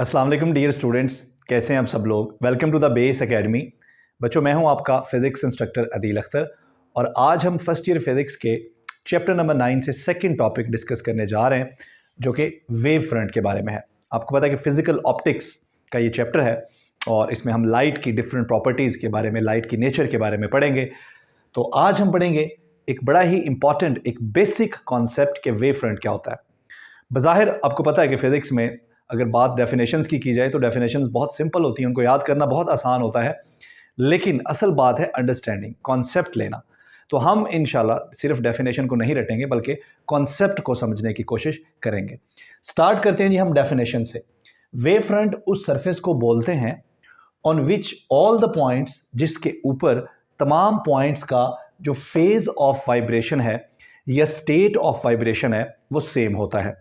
अस्सलाम वालेकुम dear students, कैसे हैं आप सब लोग। Welcome to the Base Academy. बच्चों, मैं हूं आपका फ़िज़िक्स इंस्ट्रक्टर अदील अख्तर और आज हम फर्स्ट ईयर फ़िज़िक्स के चैप्टर नंबर 9 से सेकंड टॉपिक डिस्कस करने जा रहे हैं, जो कि वेव फ्रंट के बारे में है। आपको पता है कि फ़िज़िकल ऑप्टिक्स का ये चैप्टर है और इसमें हम लाइट की डिफरेंट प्रॉपर्टीज़ के बारे में, लाइट की नेचर के बारे में पढ़ेंगे। तो आज हम पढ़ेंगे एक बड़ा ही इंपॉर्टेंट, एक बेसिक कॉन्सेप्ट के वेव फ्रंट क्या होता है। बज़ाहिर आपको पता है कि फ़िज़िक्स में अगर बात डेफिनेशंस की जाए तो डेफिनेशंस बहुत सिंपल होती हैं, उनको याद करना बहुत आसान होता है, लेकिन असल बात है अंडरस्टैंडिंग, कॉन्सेप्ट लेना। तो हम इंशाल्लाह सिर्फ डेफिनेशन को नहीं रटेंगे बल्कि कॉन्सेप्ट को समझने की कोशिश करेंगे। स्टार्ट करते हैं जी हम डेफिनेशन से। वेव फ्रंट उस सरफेस को बोलते हैं on which all the points, जिसके ऊपर तमाम पॉइंट्स का जो फेज ऑफ वाइब्रेशन है या स्टेट ऑफ वाइब्रेशन है वो सेम होता है।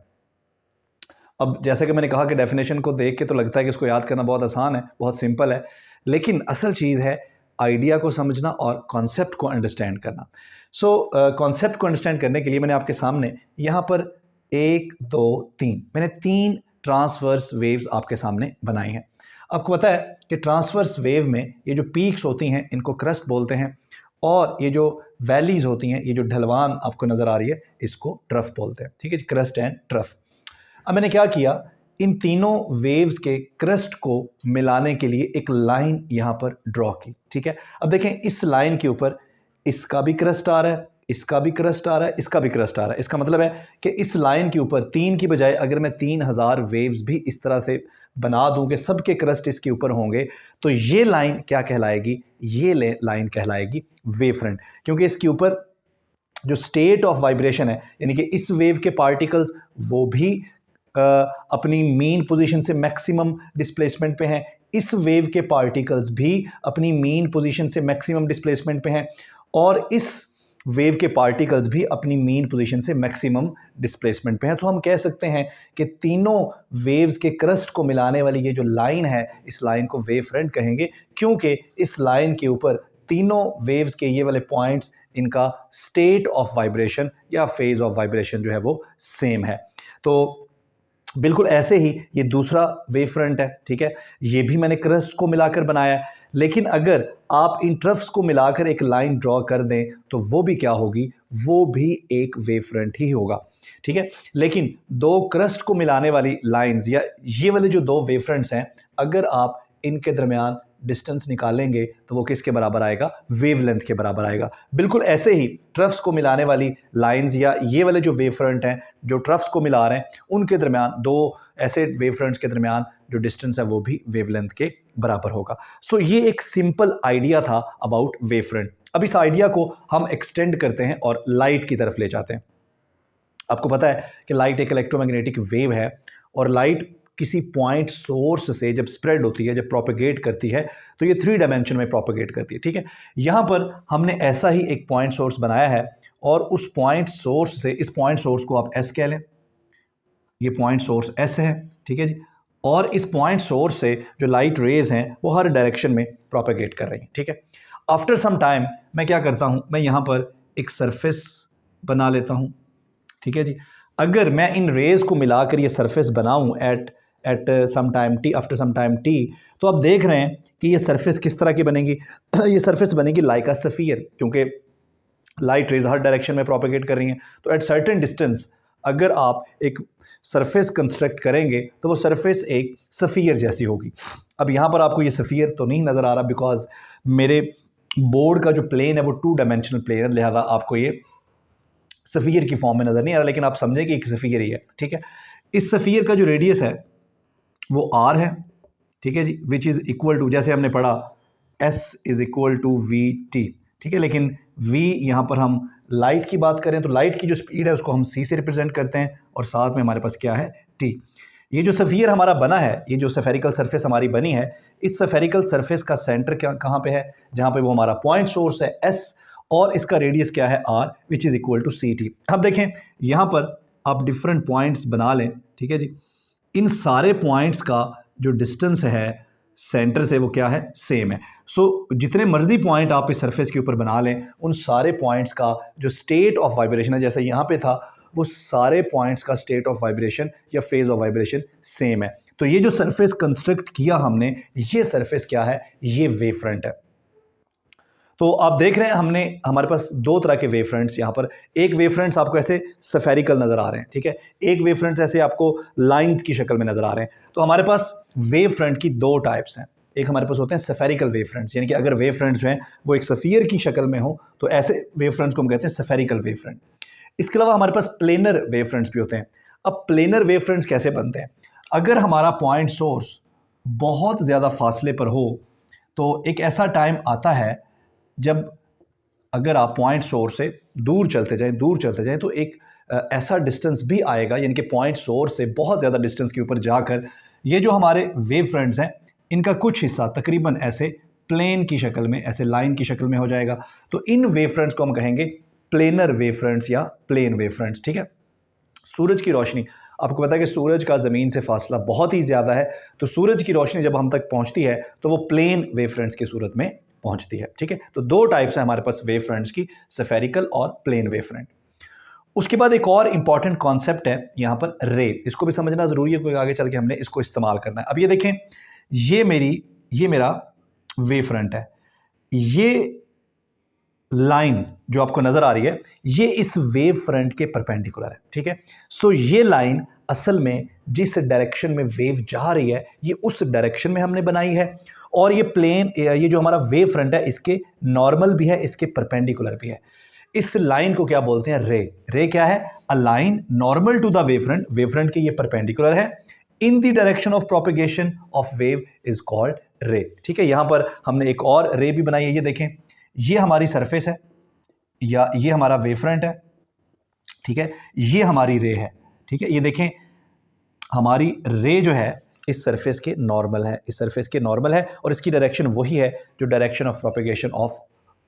अब जैसे कि मैंने कहा कि डेफिनेशन को देख के तो लगता है कि इसको याद करना बहुत आसान है, बहुत सिंपल है, लेकिन असल चीज़ है आइडिया को समझना और कॉन्सेप्ट को अंडरस्टैंड करना। सो कॉन्सेप्ट को अंडरस्टैंड करने के लिए मैंने आपके सामने यहाँ पर 1, 2, 3 मैंने 3 ट्रांसवर्स वेव्स आपके सामने बनाई हैं। आपको पता है कि ट्रांसवर्स वेव में ये जो पीक्स होती हैं इनको क्रस्ट बोलते हैं और ये जो वैलीज होती हैं, ये जो ढलवान आपको नज़र आ रही है, इसको ट्रफ बोलते हैं। ठीक है जी, क्रस्ट एंड ट्रफ। अब मैंने क्या किया, इन तीनों वेव्स के क्रस्ट को मिलाने के लिए एक लाइन यहां पर ड्रॉ की। ठीक है, अब देखें इस लाइन के ऊपर इसका भी क्रस्ट आ रहा है, इसका भी क्रस्ट आ रहा है, इसका भी क्रस्ट आ रहा है। इसका मतलब है कि इस लाइन के ऊपर 3 की बजाय अगर मैं 3000 वेव्स भी इस तरह से बना दूं कि सबके क्रस्ट इसके ऊपर होंगे, तो ये लाइन क्या कहलाएगी? ये लाइन कहलाएगी वेव फ्रंट, क्योंकि इसके ऊपर जो स्टेट ऑफ वाइब्रेशन है, यानी कि इस वेव के पार्टिकल्स वो भी अपनी मीन पोजीशन से मैक्सिमम डिस्प्लेसमेंट पे हैं, इस वेव के पार्टिकल्स भी अपनी मीन पोजीशन से मैक्सिमम डिस्प्लेसमेंट पे हैं और इस वेव के पार्टिकल्स भी अपनी मीन पोजीशन से मैक्सिमम डिस्प्लेसमेंट पे हैं। तो हम कह सकते हैं कि तीनों वेव्स के क्रस्ट को मिलाने वाली ये जो लाइन है, इस लाइन को वेव फ्रंट कहेंगे, क्योंकि इस लाइन के ऊपर तीनों वेव्स के ये वाले पॉइंट्स, इनका स्टेट ऑफ वाइब्रेशन या फेज ऑफ वाइब्रेशन जो है वो सेम है। तो बिल्कुल ऐसे ही ये दूसरा वेव फ्रंट है। ठीक है, ये भी मैंने क्रस्ट को मिलाकर बनाया है, लेकिन अगर आप इन ट्रफ्स को मिलाकर एक लाइन ड्रॉ कर दें तो वो भी क्या होगी? वो भी एक वेव फ्रंट ही होगा। ठीक है, लेकिन दो क्रस्ट को मिलाने वाली लाइंस या ये वाले जो दो वेव फ्रंट्स हैं, अगर आप इनके दरमियान डिस्टेंस निकालेंगे तो वो किसके बराबर आएगा? वेवलेंथ के बराबर आएगा। बिल्कुल ऐसे ही ट्रफ्स को मिलाने वाली लाइंस या ये वाले जो वेव फ्रंट हैं जो ट्रफ्स को मिला रहे हैं, उनके दरमियान, दो ऐसे वेव फ्रंट्स के दरमियान जो डिस्टेंस है वो भी वेवलेंथ के बराबर होगा। सो ये एक सिंपल आइडिया था अबाउट वेव फ्रंट। अब इस आइडिया को हम एक्सटेंड करते हैं और लाइट की तरफ ले जाते हैं। आपको पता है कि लाइट एक इलेक्ट्रोमैग्नेटिक वेव है और लाइट किसी पॉइंट सोर्स से जब स्प्रेड होती है, जब प्रोपेगेट करती है, तो ये 3 डायमेंशन में प्रोपेगेट करती है। ठीक है, यहाँ पर हमने ऐसा ही एक पॉइंट सोर्स बनाया है और उस पॉइंट सोर्स से, इस पॉइंट सोर्स को आप एस कह लें, ये पॉइंट सोर्स एस है। ठीक है जी, और इस पॉइंट सोर्स से जो लाइट रेज हैं वो हर डायरेक्शन में प्रोपेगेट कर रही हैं। ठीक है, आफ्टर सम टाइम मैं क्या करता हूँ, मैं यहाँ पर एक सरफेस बना लेता हूँ। ठीक है जी, अगर मैं इन रेज को मिलाकर ये सरफेस बनाऊं at some time t, after some time t, तो आप देख रहे हैं कि ये सरफेस किस तरह की बनेगी? ये सरफेस बनेगी लाइक अ सफियर, क्योंकि लाइट रेज हर डायरेक्शन में प्रोपेगेट कर रही हैं। तो एट सर्टेन डिस्टेंस अगर आप एक सरफेस कंस्ट्रक्ट करेंगे तो वो सरफेस एक सफियर जैसी होगी। अब यहाँ पर आपको ये सफियर तो नहीं नज़र आ रहा, बिकॉज मेरे बोर्ड का जो प्लेन है वो 2 डायमेंशनल प्लेन है, लिहाजा आपको ये सफ़ियर की फॉर्म में नज़र नहीं आ रहा, लेकिन आप समझें कि एक सफ़ियर ही है। ठीक है, इस सफ़ियर का जो रेडियस है वो आर है। ठीक है जी, विच इज़ इक्वल टू, जैसे हमने पढ़ा, s is equal to v t. ठीक है, लेकिन वी यहाँ पर हम लाइट की बात करें तो लाइट की जो स्पीड है उसको हम सी से रिप्रेजेंट करते हैं और साथ में हमारे पास क्या है? टी। ये जो सफ़ियर हमारा बना है, ये जो सफेरिकल सरफेस हमारी बनी है, इस सफेरिकल सरफेस का सेंटर कहाँ पे है? जहाँ पे वो हमारा पॉइंट सोर्स है एस और इसका रेडियस क्या है? R, which is equal to c t. अब देखें यहाँ पर आप डिफरेंट पॉइंट्स बना लें। ठीक है जी, इन सारे पॉइंट्स का जो डिस्टेंस है सेंटर से वो क्या है? सेम है। सो जितने मर्जी पॉइंट आप इस सरफेस के ऊपर बना लें, उन सारे पॉइंट्स का जो स्टेट ऑफ वाइब्रेशन है, जैसे यहाँ पे था, वो सारे पॉइंट्स का स्टेट ऑफ वाइब्रेशन या फेज ऑफ वाइब्रेशन सेम है। तो ये जो सरफेस कंस्ट्रक्ट किया हमने, ये सरफेस क्या है, ये वेव फ्रंट है। तो आप देख रहे हैं हमने हमारे पास दो तरह के वेव फ्रंट्स यहाँ पर, एक वेव फ्रंट्स आपको ऐसे सफेरिकल नजर आ रहे हैं, ठीक है, एक वेव फ्रंट्स ऐसे आपको लाइंस की शक्ल में नजर आ रहे हैं। तो हमारे पास वेव फ्रंट की दो टाइप्स हैं, एक हमारे पास होते हैं सफेरिकल वेव फ्रंट्स, यानी कि अगर वेव फ्रंट्स जो हैं वो एक सफियर की शक्ल में हो तो ऐसे वेव फ्रंट्स को हम कहते हैं सफेरिकल वेव फ्रंट। इसके अलावा हमारे पास प्लेनर वेव फ्रंट्स भी होते हैं। अब प्लेनर वेव फ्रंट्स कैसे बनते हैं, अगर हमारा पॉइंट सोर्स बहुत ज़्यादा फासले पर हो तो एक ऐसा टाइम आता है जब अगर आप पॉइंट सोर्स से दूर चलते जाएं तो एक ऐसा डिस्टेंस भी आएगा, यानी कि पॉइंट सोर्स से बहुत ज़्यादा डिस्टेंस के ऊपर जाकर ये जो हमारे वेव फ्रंट्स हैं इनका कुछ हिस्सा तकरीबन ऐसे प्लेन की शक्ल में, ऐसे लाइन की शक्ल में हो जाएगा। तो इन वेव फ्रंट्स को हम कहेंगे प्लेनर वेव फ्रंट्स या प्लेन वेव फ्रंट्स, ठीक है। सूरज की रोशनी, आपको पता है कि सूरज का ज़मीन से फासला बहुत ही ज़्यादा है, तो सूरज की रोशनी जब हम तक पहुंचती है तो वो प्लेन वेव फ्रंट्स की सूरत में पहुंचती है, ठीक है। तो दो टाइप्स हैं हमारे पास वेव फ्रंट्स की, सफेरिकल और प्लेन वेव फ्रंट। उसके बाद एक और इंपॉर्टेंट कॉन्सेप्ट है यहाँ पर रे, इसको भी समझना ज़रूरी है क्योंकि आगे चल के हमने इसको इस्तेमाल करना है। अब ये देखें, ये मेरा वेव फ्रंट है, ये लाइन जो आपको नजर आ रही है ये इस वेव फ्रंट के परपेंडिकुलर है, ठीक है। सो ये लाइन असल में जिस डायरेक्शन में वेव जा रही है ये उस डायरेक्शन में हमने बनाई है, और ये प्लेन, ये जो हमारा वेव फ्रंट है इसके नॉर्मल भी है, इसके परपेंडिकुलर भी है। इस लाइन को क्या बोलते हैं, रे। रे क्या है, a line normal to the wave front के ये परपेंडिकुलर है, in the direction of propagation of wave is called ray, ठीक है। यहां पर हमने एक और रे भी बनाई है, ये देखें, ये हमारी सरफेस है या ये हमारा वेव फ्रंट है, ठीक है, ये हमारी रे है, ठीक है। ये देखें हमारी रे जो है इस सरफेस के नॉर्मल है, इस सरफेस के नॉर्मल है, और इसकी डायरेक्शन वही है जो डायरेक्शन ऑफ प्रोपेगेशन ऑफ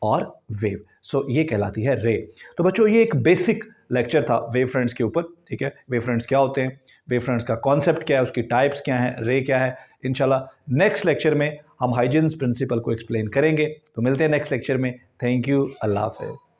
और वेव, सो ये कहलाती है रे। तो बच्चों ये एक बेसिक लेक्चर था वेव फ्रंट्स के ऊपर, ठीक है। वेव फ्रंट्स क्या होते हैं, वेव फ्रंट्स का कॉन्सेप्ट क्या है, उसकी टाइप्स क्या हैं, रे क्या है। इंशाल्लाह नेक्स्ट लेक्चर में हम हाइजेंस प्रिंसिपल को एक्सप्लेन करेंगे। तो मिलते हैं नेक्स्ट लेक्चर में। थैंक यू, अल्लाह हाफ़िज़।